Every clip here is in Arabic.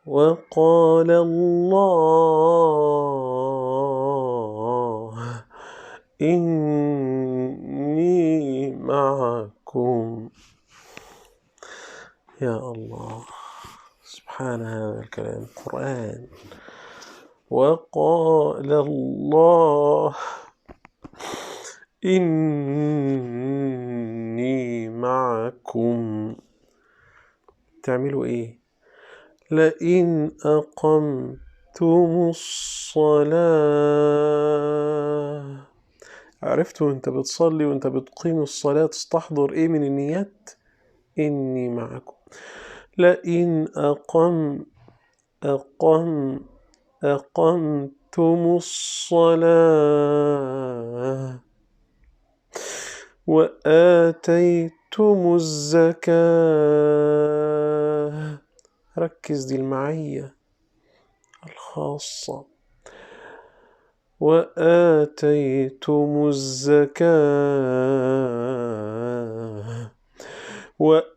وقال الله إني معكم. يا الله، سبحان هذا الكلام القرآن. وقال الله إني معكم. تعملوا إيه؟ لئن أقمتم الصلاة. عرفتوا أنت بتصلي وأنت بتقيم الصلاة تستحضر إيه من النيات؟ إني معكم. لئن أقمتم الصلاة وآتيتم الزكاة. ركز، دي المعية الخاصة. وآتيتم الزكاة وآمنتم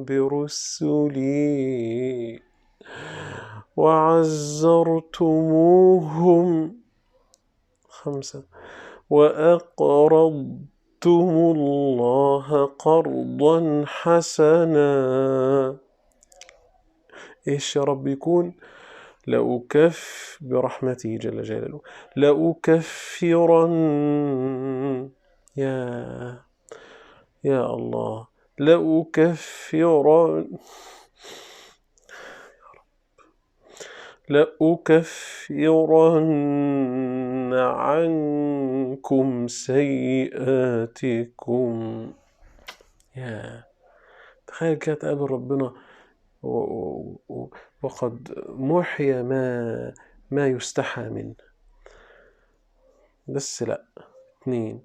برسلي وعزرتموهم. 5. وأقرضتم الله قرضا حسنا. إيش يا رب يكون؟ برحمته جل جلاله لأكفرن. يا الله، لأكفرن عنكم سيئاتكم. تخيل كده تقابل ربنا وقد محي ما يستحى منه. بس لا. 2.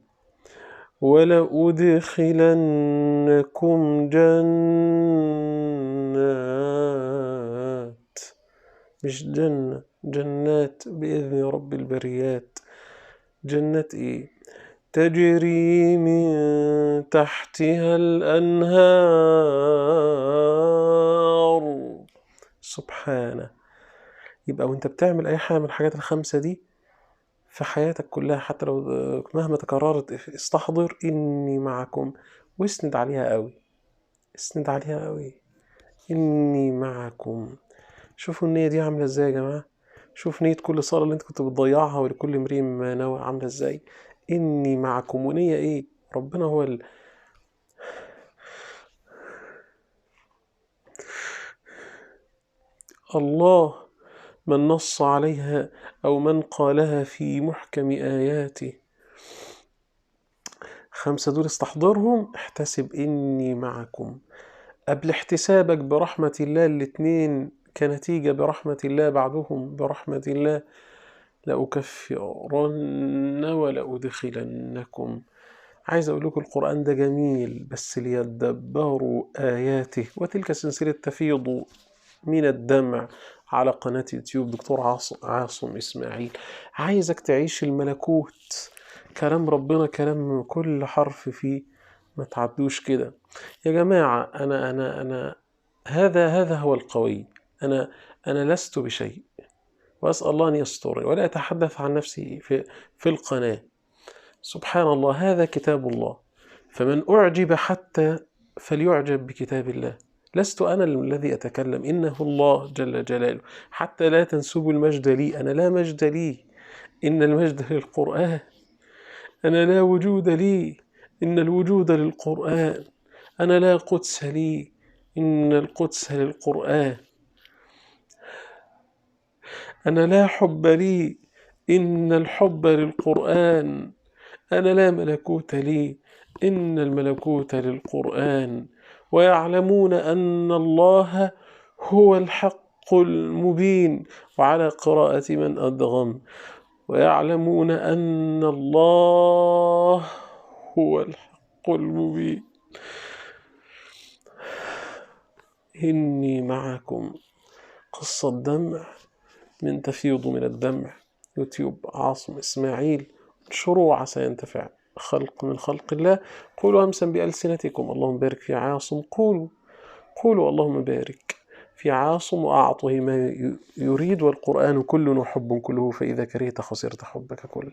ولأدخلنكم جنات، مش جنات بإذن رب البريات. جنات إيه؟ تجري من تحتها الأنهار. سبحانه. يبقى وانت بتعمل أي حاجة من الحاجات ال5 دي في حياتك كلها، حتى لو مهما تكررت، استحضر إني معكم واسند عليها قوي. إني معكم. شوفوا النية دي عاملة ازاي يا جماعة. شوف نية كل صلاة اللي انت كنت بتضيعها ولكل امرئ ما نوى عاملة ازاي. إني معكم. ونية ايه؟ ربنا هو الله من نص عليها أو من قالها في محكم آياته. 5 دول استحضرهم، احتسب إني معكم. قبل احتسابك برحمة الله 2 كنتيجة برحمة الله، بعدهم برحمة الله لأكفرن ولأدخلنكم. عايز أقول لكم القرآن ده جميل بس ليدبروا آياته. وتلك سلسلة تفيض من الدمع على قناة يوتيوب دكتور عاصم إسماعيل. عايزك تعيش الملكوت. كلام ربنا كلام كل حرف فيه ما تعدوش كده يا جماعة. أنا هذا هو القوي. أنا لست بشيء، وأسأل الله أن يستر ولا أتحدث عن نفسي في القناة. سبحان الله، هذا كتاب الله، فمن أعجب حتى فليعجب بكتاب الله. لست أنا الذي أتكلم، إنه الله جل جلاله. حتى لا تنسبوا المجد لي، أنا لا مجد لي، إن المجد للقرآن. أنا لا وجود لي، إن الوجود للقرآن. أنا لا قدس لي، إن القدس للقرآن. أنا لا حب لي، إن الحب للقرآن. أنا لا ملكوت لي، إن الملكوت للقرآن. ويعلمون أن الله هو الحق المبين. وعلى قراءة من أدغم، ويعلمون أن الله هو الحق المبين. إني معكم. قصة دمع من تفيض من الدمع. يوتيوب عاصم إسماعيل. انشروا عسى ينتفع خلق من خلق الله. قولوا همسا بألسنتكم اللهم بارك في عاصم. قولوا قولوا اللهم بارك في عاصم وأعطه ما يريد، والقرآن كل وحب كله، فإذا كرهت خسرت حبك كله.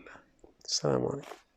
السلام عليكم.